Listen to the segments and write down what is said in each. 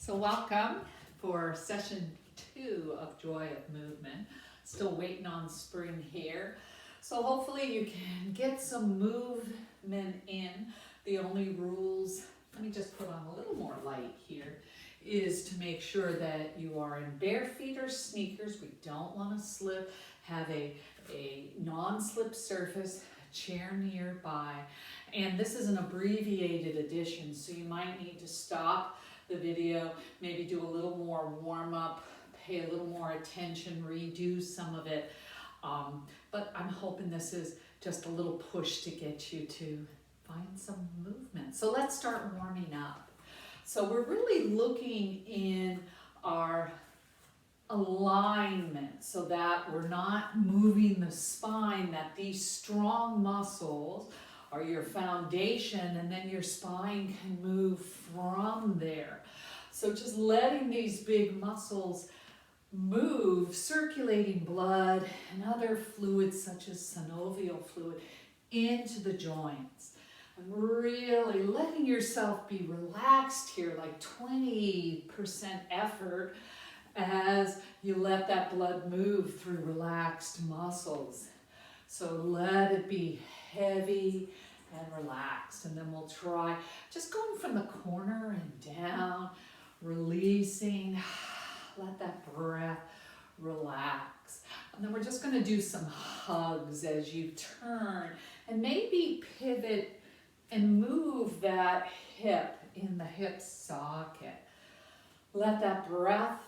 So welcome for session 2 of Joy of Movement. Still waiting on spring here. So hopefully you can get some movement in. The only rules, let me just put on a little more light here, is to make sure that you are in bare feet or sneakers. We don't want to slip. Have a non-slip surface, a chair nearby. And this is an abbreviated edition, so you might need to stop the video, maybe do a little more warm up, pay a little more attention, redo some of it. But I'm hoping this is just a little push to get you to find some movement. So let's start warming up. So we're really looking in our alignment so that we're not moving the spine, that these strong muscles are your foundation, and then your spine can move from there. So just letting these big muscles move, circulating blood and other fluids such as synovial fluid into the joints. And really letting yourself be relaxed here, like 20% effort as you let that blood move through relaxed muscles. So let it be heavy and relaxed, and then we'll try just going from the corner and down, releasing, let that breath relax. And then we're just going to do some hugs as you turn and maybe pivot and move that hip in the hip socket. Let that breath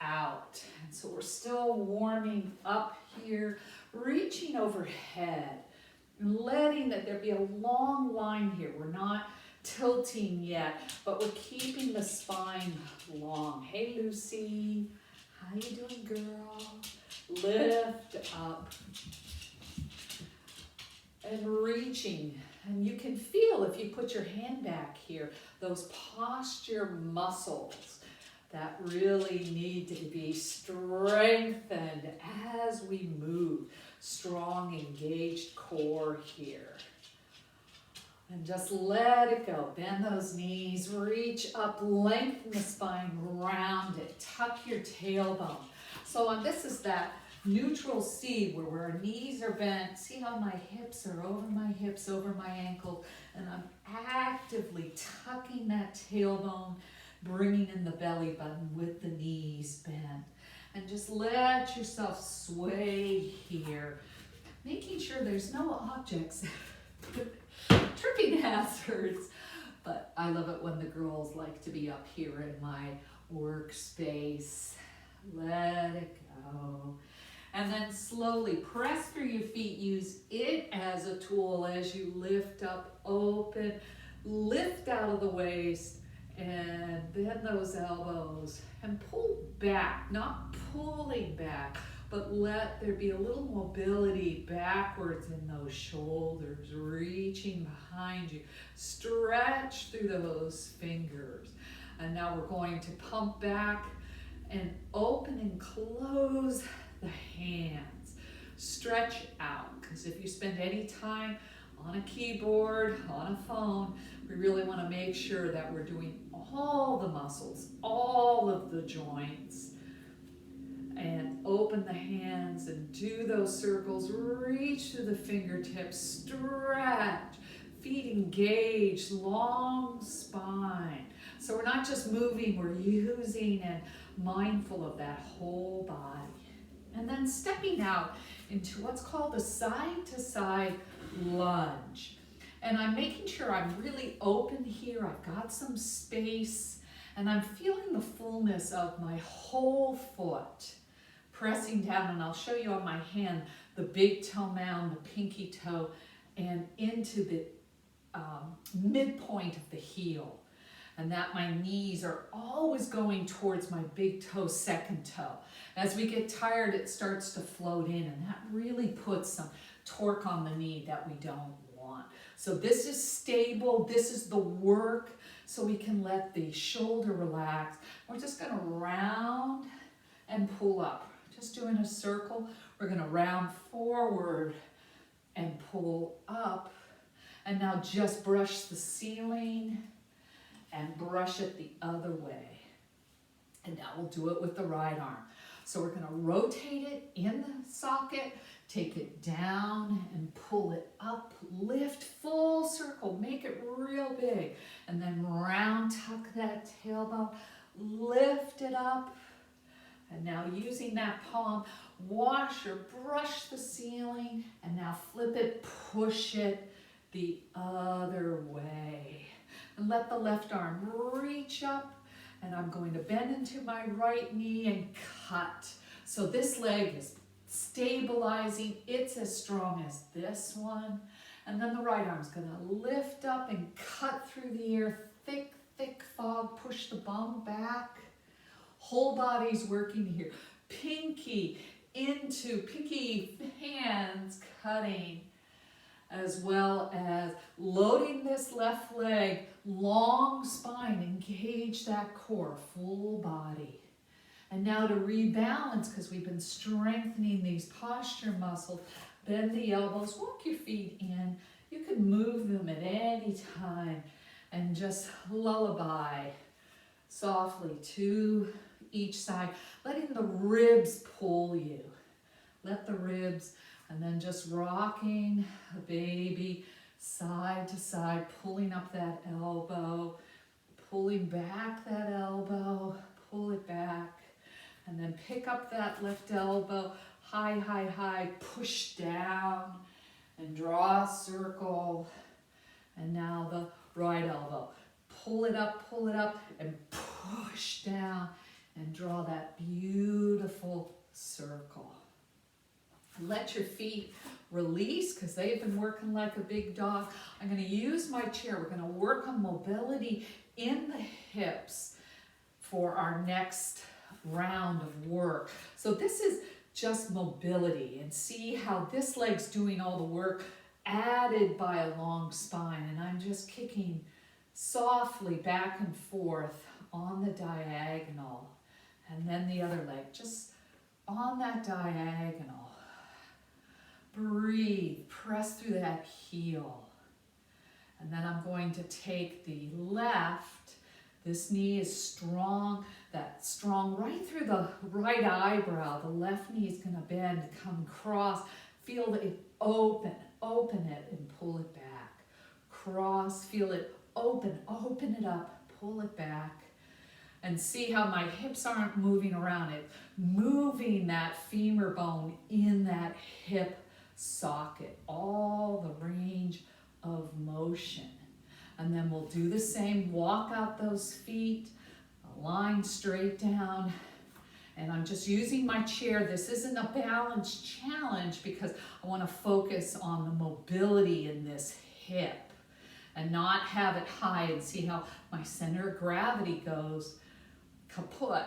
out. And so we're still warming up here, reaching overhead and letting that there be a long line here. We're not tilting yet, but we're keeping the spine long. Hey, Lucy, how you doing, girl? Lift up and reaching. And you can feel, if you put your hand back here, those posture muscles that really need to be strengthened as we move. Strong, engaged core here. And just let it go. Bend those knees, reach up, lengthen the spine, round it, tuck your tailbone. So this is that neutral C where our knees are bent. See how my hips are over my hips, over my ankles, and I'm actively tucking that tailbone, bringing in the belly button with the knees bent. And just let yourself sway here, making sure there's no objects, tripping hazards. But I love it when the girls like to be up here in my workspace. Let it go. And then slowly press through your feet. Use it as a tool as you lift up, open, lift out of the waist, and bend those elbows and pull back, not pulling back, but let there be a little mobility backwards in those shoulders, reaching behind you. Stretch through those fingers. And now we're going to pump back and open and close the hands. Stretch out, because if you spend any time on a keyboard, on a phone, we really want to make sure that we're doing all the muscles, all of the joints. And open the hands and do those circles. Reach through the fingertips, stretch, feet engaged, long spine. So we're not just moving, we're using and mindful of that whole body. And then stepping out into what's called a side-to-side lunge. And I'm making sure I'm really open here. I've got some space, and I'm feeling the fullness of my whole foot. Pressing down, and I'll show you on my hand the big toe mound, the pinky toe, and into the midpoint of the heel. And that my knees are always going towards my big toe, second toe. As we get tired, it starts to float in, and that really puts some torque on the knee that we don't want. So this is stable, this is the work, so we can let the shoulder relax. We're just gonna round and pull up. Just doing a circle. We're gonna round forward and pull up. And now just brush the ceiling and brush it the other way. And now we'll do it with the right arm. So we're gonna rotate it in the socket, take it down and pull it up, lift full circle, make it real big. And then round, tuck that tailbone, lift it up. And now using that palm, wash or brush the ceiling, and now flip it, push it the other way. And let the left arm reach up, and I'm going to bend into my right knee and cut. So this leg is stabilizing, it's as strong as this one. And then the right arm's gonna lift up and cut through the air, thick, thick fog, push the bum back. Whole body's working here. Pinky hands cutting, as well as loading this left leg, long spine, engage that core, full body. And now to rebalance, because we've been strengthening these posture muscles, bend the elbows, walk your feet in. You can move them at any time and just lullaby softly to each side, letting the ribs pull you. Let the ribs, and then just rocking a baby side to side, pulling up that elbow, pulling back that elbow, pull it back, and then pick up that left elbow, high, high, high, push down, and draw a circle. And now the right elbow, pull it up, and push down, and draw that beautiful circle. Let your feet release, because they've been working like a big dog. I'm going to use my chair. We're going to work on mobility in the hips for our next round of work. So this is just mobility, and see how this leg's doing all the work added by a long spine. And I'm just kicking softly back and forth on the diagonal. And then the other leg, just on that diagonal. Breathe, press through that heel. And then I'm going to take the left, this knee is strong, that's strong right through the right eyebrow. The left knee is gonna bend, come across, feel it open it and pull it back. Cross, feel it open it up, pull it back. And see how my hips aren't moving around it, moving that femur bone in that hip socket, all the range of motion. And then we'll do the same, walk out those feet, line straight down. And I'm just using my chair. This isn't a balance challenge because I want to focus on the mobility in this hip and not have it high, and see how my center of gravity goes. Kaput,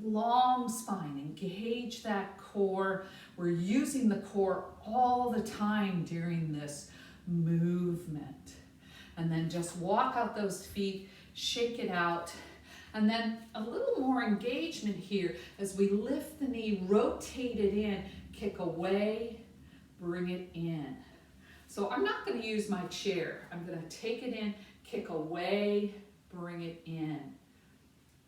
long spine, engage that core. We're using the core all the time during this movement. And then just walk out those feet, shake it out. And then a little more engagement here as we lift the knee, rotate it in, kick away, bring it in. So I'm not going to use my chair. I'm going to take it in, kick away, bring it in.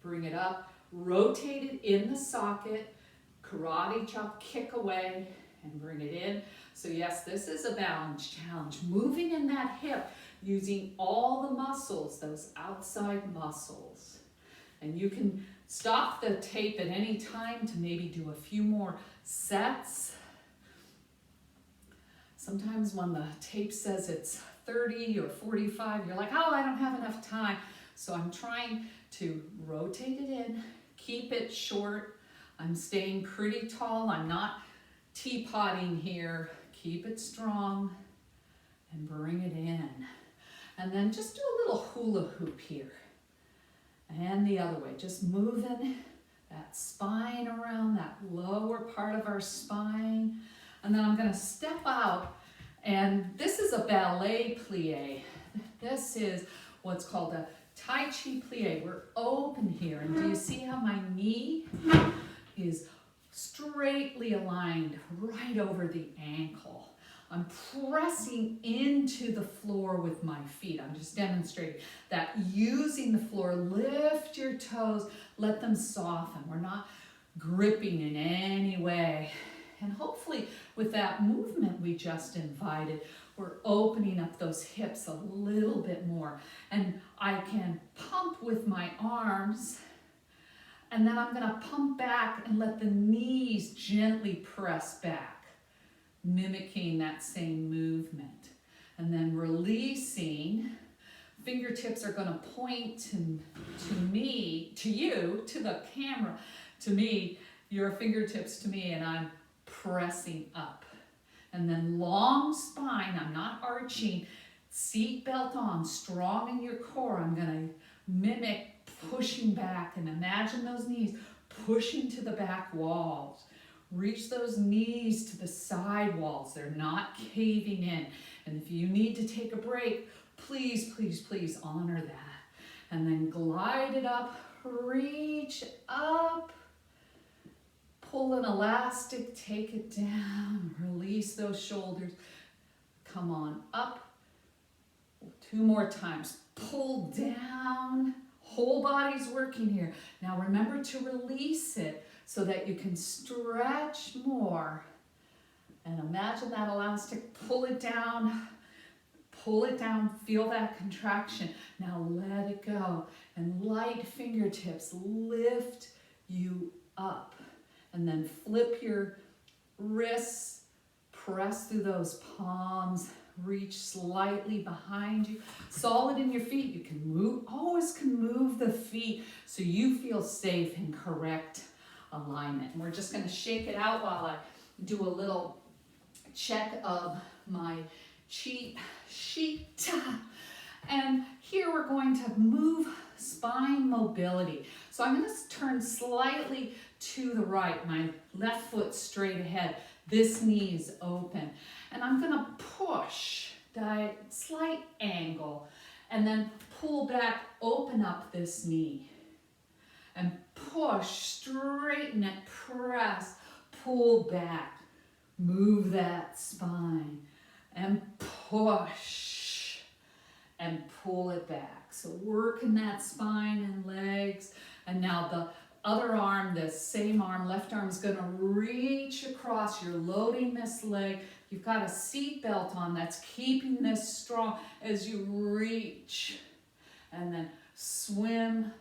Bring it up, rotate it in the socket, karate chop, kick away, and bring it in. So yes, this is a balance challenge. Moving in that hip, using all the muscles, those outside muscles. And you can stop the tape at any time to maybe do a few more sets. Sometimes when the tape says it's 30 or 45, you're like, oh, I don't have enough time. So I'm trying to rotate it in, keep it short. I'm staying pretty tall. I'm not teapotting here. Keep it strong and bring it in. And then just do a little hula hoop here. And the other way, just moving that spine around, that lower part of our spine. And then I'm going to step out, and this is a ballet plie. This is what's called a Tai Chi plie. We're open here, and do you see how my knee is straightly aligned right over the ankle? I'm pressing into the floor with my feet. I'm just demonstrating that using the floor. Lift your toes, let them soften. We're not gripping in any way. And hopefully with that movement we just invited, we're opening up those hips a little bit more. And I can pump with my arms, and then I'm gonna pump back and let the knees gently press back, mimicking that same movement. And then releasing, fingertips are gonna point to me, to you, to the camera, to me, your fingertips to me, and I'm pressing up. And then long spine, I'm not arching, seat belt on, strong in your core. I'm gonna mimic pushing back, and imagine those knees pushing to the back walls. Reach those knees to the side walls. They're not caving in. And if you need to take a break, please, please, please honor that. And then glide it up, reach up, pull an elastic, take it down, release those shoulders. Come on up. 2 more times. Pull down. Whole body's working here. Now remember to release it so that you can stretch more. And imagine that elastic, pull it down, feel that contraction. Now let it go. And light fingertips lift you up. And then flip your wrists, press through those palms, reach slightly behind you. Solid in your feet. You can move, always can move the feet so you feel safe in correct alignment. And we're just going to shake it out while I do a little check of my cheat sheet. And here we're going to move spine mobility. So I'm going to turn slightly to the right, my left foot straight ahead. This knee is open. And I'm going to push, slight angle, and then pull back, open up this knee. And push, straighten it, press, pull back, move that spine, and push, and pull it back. So working that spine and legs. And now the other arm, the same arm, left arm is gonna reach across. You're loading this leg. You've got a seat belt on that's keeping this strong as you reach. And then swim,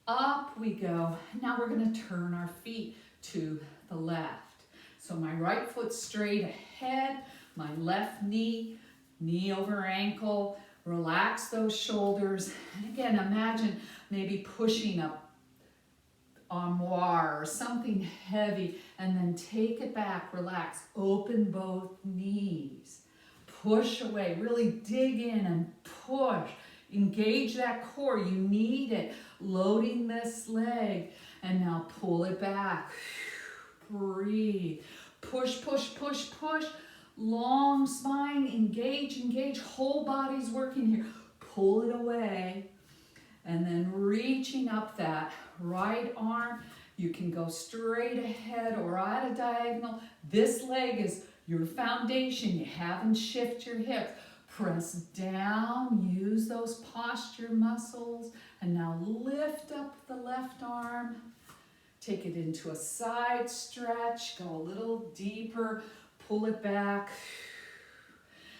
up we go. Now we're gonna turn our feet to the left. So my right foot straight ahead, my left knee, knee over ankle, relax those shoulders. And again, imagine maybe pushing up armoire or something heavy, and then take it back, relax, open both knees, push away, really dig in and push, engage that core, you need it, loading this leg, and now pull it back, breathe, push, push, push, push, long spine, engage, engage, whole body's working here, pull it away. And then reaching up that right arm, you can go straight ahead or at a diagonal. This leg is your foundation. You haven't shifted your hips. Press down, use those posture muscles. And now lift up the left arm. Take it into a side stretch. Go a little deeper. Pull it back.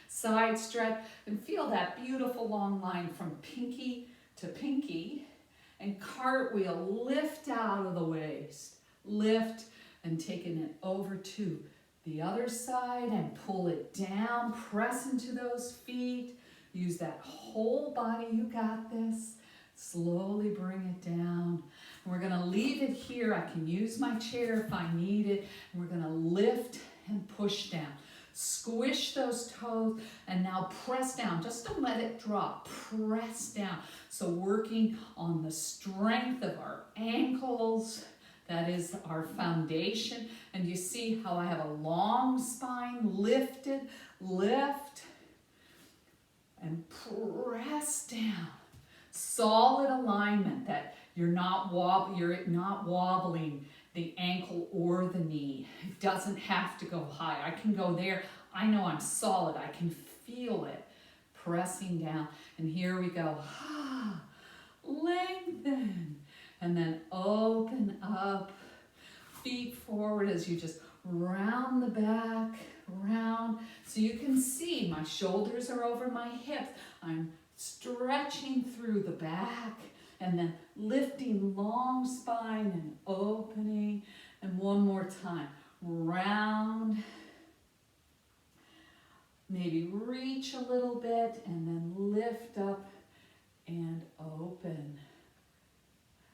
Side stretch. And feel that beautiful long line from pinky to pinky, and cartwheel, lift out of the waist, lift, and taking it over to the other side and pull it down, press into those feet, use that whole body, you got this, slowly bring it down. And we're gonna leave it here. I can use my chair if I need it, and we're gonna lift and push down. Squish those toes, and now press down. Just don't let it drop. Press down. So working on the strength of our ankles. That is our foundation. And you see how I have a long spine, lifted, lift, and press down. Solid alignment, that you're not wobbling the ankle or the knee. It doesn't have to go high. I can go there. I know I'm solid. I can feel it pressing down. And here we go. Lengthen. And then open up. Feet forward as you just round the back, round. So you can see my shoulders are over my hips. I'm stretching through the back and then lifting long spine and opening. And one more time. Round. Maybe reach a little bit and then lift up and open.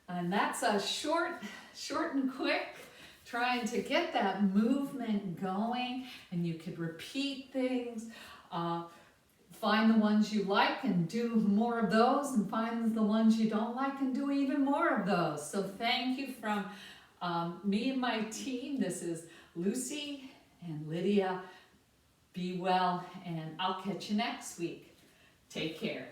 And that's a short and quick, trying to get that movement going. And you could repeat things. Find the ones you like and do more of those, and find the ones you don't like and do even more of those. So thank you from me and my team. This is Lucy and Lydia. Be well, and I'll catch you next week. Take care.